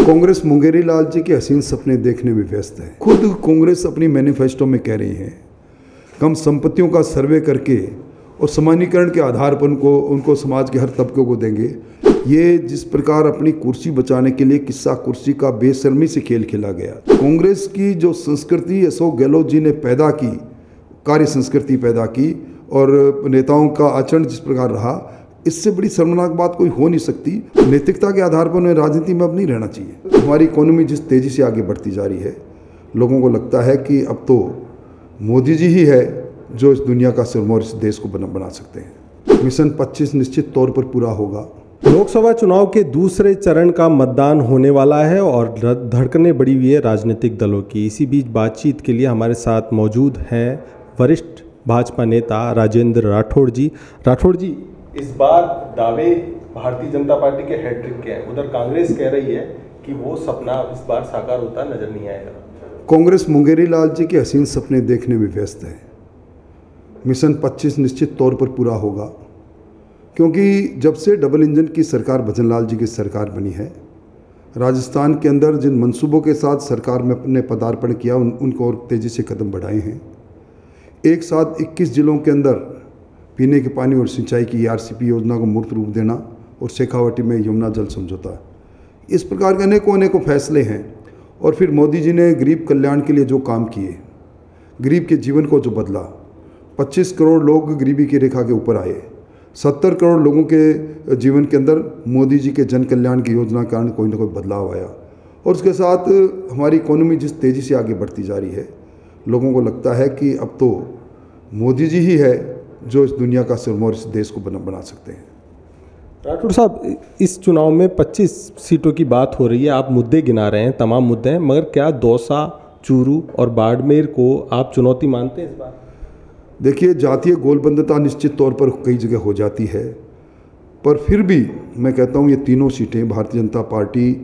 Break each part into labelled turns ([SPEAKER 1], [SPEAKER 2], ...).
[SPEAKER 1] कांग्रेस मुंगेरी लाल जी के हसीन सपने देखने में व्यस्त है। खुद कांग्रेस अपनी मैनिफेस्टो में कह रही है कि हम संपत्तियों का सर्वे करके और समानीकरण के आधार पर उनको समाज के हर तबके को देंगे। ये जिस प्रकार अपनी कुर्सी बचाने के लिए किस्सा कुर्सी का बेशर्मी से खेल खेला गया। कांग्रेस की जो संस्कृति अशोक गहलोत जी ने पैदा की, कार्य संस्कृति पैदा की और नेताओं का आचरण जिस प्रकार रहा, इससे बड़ी शर्मनाक बात कोई हो नहीं सकती। नैतिकता के आधार पर उन्हें राजनीति में अब नहीं रहना चाहिए। हमारी इकोनॉमी जिस तेज़ी से आगे बढ़ती जा रही है, लोगों को लगता है कि अब तो मोदी जी ही है जो इस दुनिया का सिरमौर इस देश को बना सकते हैं। मिशन 25 निश्चित तौर पर पूरा होगा।
[SPEAKER 2] लोकसभा चुनाव के दूसरे चरण का मतदान होने वाला है और धड़कनें बढ़ी हुई है राजनीतिक दलों की। इसी बीच बातचीत के लिए हमारे साथ मौजूद हैं वरिष्ठ भाजपा नेता राजेंद्र राठौड़ जी। राठौड़ जी, इस बार दावे भारतीय जनता पार्टी के हैट्रिक के हैं। उधर कांग्रेस कह रही है कि वो सपना इस बार साकार होता नजर नहीं आएगा।
[SPEAKER 1] कांग्रेस मुंगेरी लाल जी के हसीन सपने देखने में व्यस्त है। मिशन 25 निश्चित तौर पर पूरा होगा, क्योंकि जब से डबल इंजन की सरकार भजन लाल जी की सरकार बनी है, राजस्थान के अंदर जिन मंसूबों के साथ सरकार में अपने पदार्पण किया उनको और तेज़ी से कदम बढ़ाए हैं। एक साथ 21 जिलों के अंदर पीने के पानी और सिंचाई की आरसीपी योजना को मूर्त रूप देना और शेखावटी में यमुना जल समझौता, इस प्रकार के अनेकों फैसले हैं। और फिर मोदी जी ने गरीब कल्याण के लिए जो काम किए, गरीब के जीवन को जो बदला, 25 करोड़ लोग गरीबी की रेखा के ऊपर आए, 70 करोड़ लोगों के जीवन के अंदर मोदी जी के जन कल्याण की योजना के कारण कोई ना कोई बदलाव आया। और उसके साथ हमारी इकोनॉमी जिस तेज़ी से आगे बढ़ती जा रही है, लोगों को लगता है कि अब तो मोदी जी ही है जो इस दुनिया का सिरमौर इस देश को बना सकते हैं।
[SPEAKER 2] राठौड़ साहब, इस चुनाव में 25 सीटों की बात हो रही है, आप मुद्दे गिना रहे हैं, तमाम मुद्दे हैं, मगर क्या दौसा, चूरू और बाड़मेर को आप चुनौती मानते हैं इस बार?
[SPEAKER 1] देखिए, जातीय गोलबंदता निश्चित तौर पर कई जगह हो जाती है, पर फिर भी मैं कहता हूँ ये तीनों सीटें भारतीय जनता पार्टी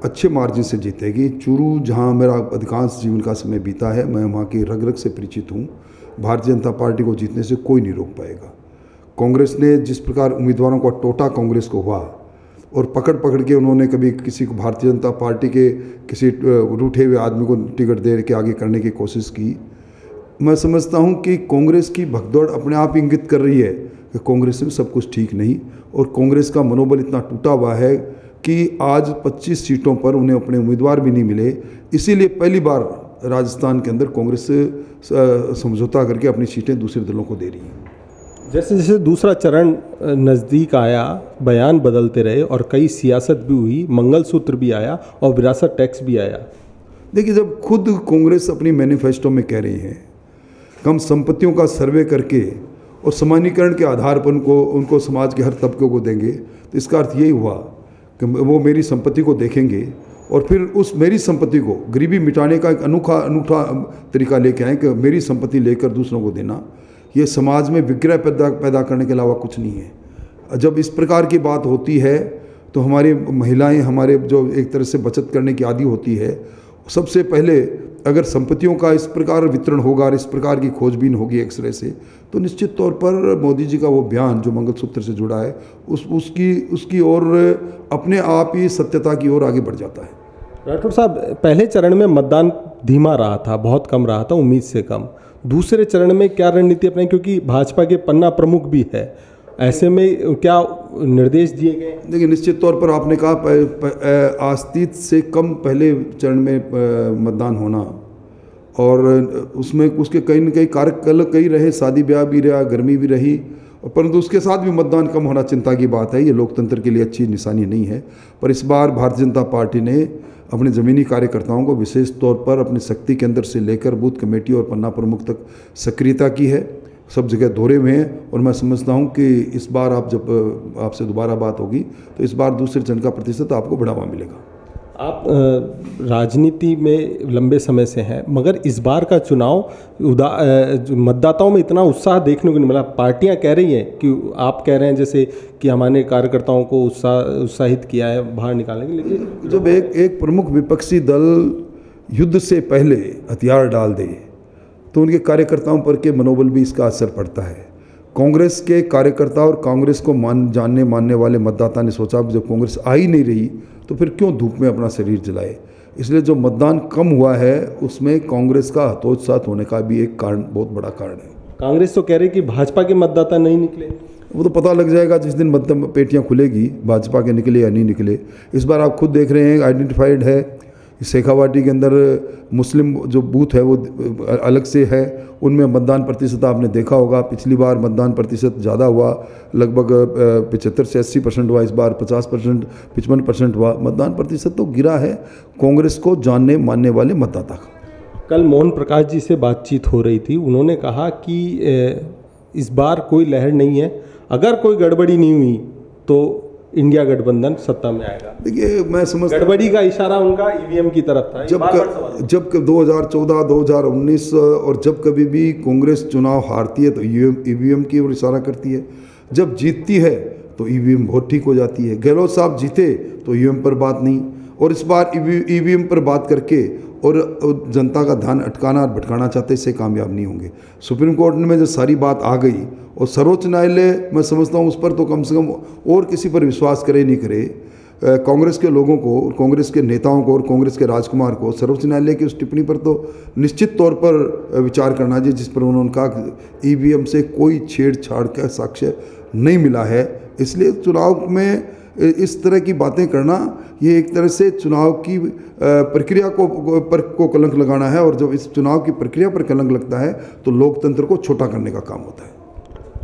[SPEAKER 1] अच्छे मार्जिन से जीतेगी। चूरू, जहाँ मेरा अधिकांश जीवन का समय बीता है, मैं वहाँ की रग रग से परिचित हूँ। भारतीय जनता पार्टी को जीतने से कोई नहीं रोक पाएगा। कांग्रेस ने जिस प्रकार उम्मीदवारों का टोटा कांग्रेस को हुआ और पकड़ के उन्होंने कभी किसी को भारतीय जनता पार्टी के किसी रूठे हुए आदमी को टिकट दे के आगे करने की कोशिश की, मैं समझता हूं कि कांग्रेस की भगदौड़ अपने आप इंगित कर रही है कि कांग्रेस में सब कुछ ठीक नहीं और कांग्रेस का मनोबल इतना टूटा हुआ है कि आज 25 सीटों पर उन्हें अपने उम्मीदवार भी नहीं मिले। इसीलिए पहली बार राजस्थान के अंदर कांग्रेस समझौता करके अपनी सीटें दूसरे दलों को दे रही है।
[SPEAKER 2] जैसे जैसे दूसरा चरण नज़दीक आया, बयान बदलते रहे और कई सियासत भी हुई, मंगलसूत्र भी आया और विरासत टैक्स भी आया।
[SPEAKER 1] देखिए, जब खुद कांग्रेस अपनी मैनिफेस्टो में कह रही है कि हम संपत्तियों का सर्वे करके और समानीकरण के आधार पर उनको समाज के हर तबके को देंगे, तो इसका अर्थ यही हुआ कि वो मेरी संपत्ति को देखेंगे और फिर उस मेरी संपत्ति को गरीबी मिटाने का एक अनूठा तरीका लेके आए कि मेरी संपत्ति लेकर दूसरों को देना। ये समाज में विग्रह पैदा करने के अलावा कुछ नहीं है। जब इस प्रकार की बात होती है तो हमारी महिलाएं, हमारे जो एक तरह से बचत करने की आदी होती है, सबसे पहले अगर संपत्तियों का इस प्रकार वितरण होगा और इस प्रकार की खोजबीन होगी एक्सरे से, तो निश्चित तौर पर मोदी जी का वो बयान जो मंगलसूत्र से जुड़ा है उसकी ओर अपने आप ही सत्यता की ओर आगे बढ़ जाता है।
[SPEAKER 2] राठौड़ साहब, पहले चरण में मतदान धीमा रहा था, बहुत कम रहा था, उम्मीद से कम। दूसरे चरण में क्या रणनीति अपनाई, क्योंकि भाजपा के पन्ना प्रमुख भी है, ऐसे में क्या निर्देश दिए गए? देखिए,
[SPEAKER 1] निश्चित तौर पर आपने कहा आस्तीत से कम पहले चरण में मतदान होना और उसमें उसके कहीं न कहीं कार्यकल कई रहे, शादी ब्याह भी रहा, गर्मी भी रही, परंतु उसके साथ भी मतदान कम होना चिंता की बात है। ये लोकतंत्र के लिए अच्छी निशानी नहीं है। पर इस बार भारतीय जनता पार्टी ने अपने ज़मीनी कार्यकर्ताओं को विशेष तौर पर अपनी शक्ति के अंदर से लेकर बूथ कमेटी और पन्ना प्रमुख तक सक्रियता की है, सब जगह दौरे में हैं। और मैं समझता हूं कि इस बार जब आपसे दोबारा बात होगी तो इस बार दूसरे चरण का प्रतिशत आपको बढ़ावा मिलेगा।
[SPEAKER 2] आप राजनीति में लंबे समय से हैं, मगर इस बार का चुनाव मतदाताओं में इतना उत्साह देखने को नहीं मिला। पार्टियां कह रही हैं कि आप कह रहे हैं जैसे कि हमारे कार्यकर्ताओं को उत्साहित किया है बाहर निकालने के लिए, लेकिन
[SPEAKER 1] जब एक प्रमुख विपक्षी दल युद्ध से पहले हथियार डाल दे तो उनके कार्यकर्ताओं पर के मनोबल भी इसका असर पड़ता है। कांग्रेस के कार्यकर्ता और कांग्रेस को मानने वाले मतदाता ने सोचा जब कांग्रेस आ ही नहीं रही तो फिर क्यों धूप में अपना शरीर जलाए। इसलिए जो मतदान कम हुआ है उसमें कांग्रेस का हतोत्साह होने का भी एक कारण, बहुत बड़ा कारण है।
[SPEAKER 2] कांग्रेस तो कह रही कि भाजपा के मतदाता नहीं निकले।
[SPEAKER 1] वो तो पता लग जाएगा जिस दिन मतलब पेटियां खुलेगी, भाजपा के निकले या नहीं निकले। इस बार आप खुद देख रहे हैं, आइडेंटिफाइड है शेखावाटी के अंदर मुस्लिम जो बूथ है वो अलग से है, उनमें मतदान प्रतिशत आपने देखा होगा। पिछली बार मतदान प्रतिशत ज़्यादा हुआ, लगभग 75 से 80% हुआ, इस बार 50% 55% हुआ। मतदान प्रतिशत तो गिरा है कांग्रेस को जानने मानने वाले मतदाता का।
[SPEAKER 2] कल मोहन प्रकाश जी से बातचीत हो रही थी, उन्होंने कहा कि इस बार कोई लहर नहीं है, अगर कोई गड़बड़ी नहीं हुई तो इंडिया गठबंधन सत्ता में आएगा।
[SPEAKER 1] देखिए मैं समझता,
[SPEAKER 2] गड़बड़ी का इशारा उनका ईवीएम की तरफ था।
[SPEAKER 1] जब 2014, 2019 और जब कभी भी कांग्रेस चुनाव हारती है तो ईवीएम की ओर इशारा करती है, जब जीतती है तो ईवीएम बहुत ठीक हो जाती है। गहलोत साहब जीते तो ईवीएम पर बात नहीं, और इस बार ईवीएम पर बात करके और जनता का ध्यान अटकाना और भटकाना चाहते, इससे कामयाब नहीं होंगे। सुप्रीम कोर्ट में जो सारी बात आ गई और सर्वोच्च न्यायालय, मैं समझता हूँ उस पर तो कम से कम और किसी पर विश्वास करे नहीं करे, कांग्रेस के लोगों को और कांग्रेस के नेताओं को और कांग्रेस के राजकुमार को सर्वोच्च न्यायालय की उस टिप्पणी पर तो निश्चित तौर पर विचार करना चाहिए जिस पर उन्होंने कहा ईवीएम से कोई छेड़छाड़ का साक्ष्य नहीं मिला है। इसलिए चुनाव में इस तरह की बातें करना ये एक तरह से चुनाव की प्रक्रिया को कलंक लगाना है, और जब इस चुनाव की प्रक्रिया पर कलंक लगता है तो लोकतंत्र को छोटा करने का काम होता है।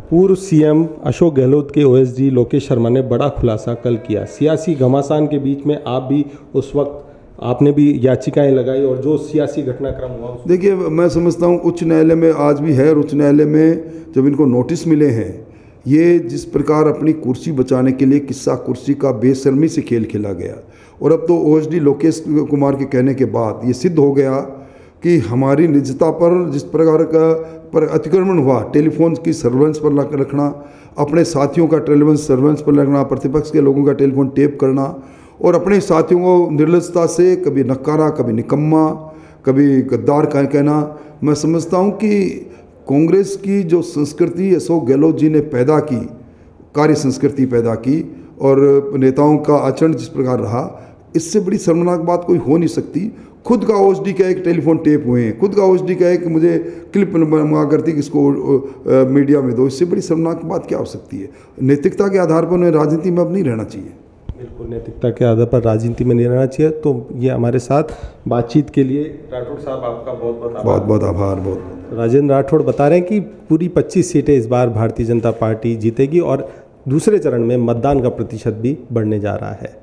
[SPEAKER 2] पूर्व सीएम अशोक गहलोत के ओएसडी लोकेश शर्मा ने बड़ा खुलासा कल किया। सियासी घमासान के बीच में आप भी उस वक्त आपने भी याचिकाएं लगाई और जो सियासी घटनाक्रम हुआ,
[SPEAKER 1] देखिए मैं समझता हूँ उच्च न्यायालय में आज भी है, और उच्च न्यायालय में जब इनको नोटिस मिले हैं, ये जिस प्रकार अपनी कुर्सी बचाने के लिए किस्सा कुर्सी का बेशर्मी से खेल खेला गया, और अब तो ओएसडी लोकेश कुमार के कहने के बाद ये सिद्ध हो गया कि हमारी निजता पर जिस प्रकार का पर अतिक्रमण हुआ, टेलीफोन की सर्वेलेंस पर रखना, अपने साथियों का टेलीफोन सर्वेलेंस पर रखना, प्रतिपक्ष के लोगों का टेलीफोन टेप करना, और अपने साथियों को निर्लजता से कभी नकारा, कभी निकम्मा, कभी गद्दार कहना। मैं समझता हूँ कि कांग्रेस की जो संस्कृति अशोक गहलोत जी ने पैदा की, कार्य संस्कृति पैदा की, और नेताओं का आचरण जिस प्रकार रहा, इससे बड़ी शर्मनाक बात कोई हो नहीं सकती। खुद का ओएसडी कहे कि टेलीफोन टेप हुए हैं, खुद का ओएसडी कहे कि मुझे क्लिप मंगा करती कि इसको मीडिया में दो, इससे बड़ी शर्मनाक बात क्या हो सकती है। नैतिकता के आधार पर उन्हें राजनीति में अब नहीं रहना चाहिए।
[SPEAKER 2] बिल्कुल, नैतिकता के आधार पर राजनीति में नहीं रहना चाहिए। तो ये हमारे साथ बातचीत के लिए राठौड़ साहब आपका बहुत बहुत आभार। राजेंद्र राठौड़ बता रहे हैं कि पूरी 25 सीटें इस बार भारतीय जनता पार्टी जीतेगी और दूसरे चरण में मतदान का प्रतिशत भी बढ़ने जा रहा है।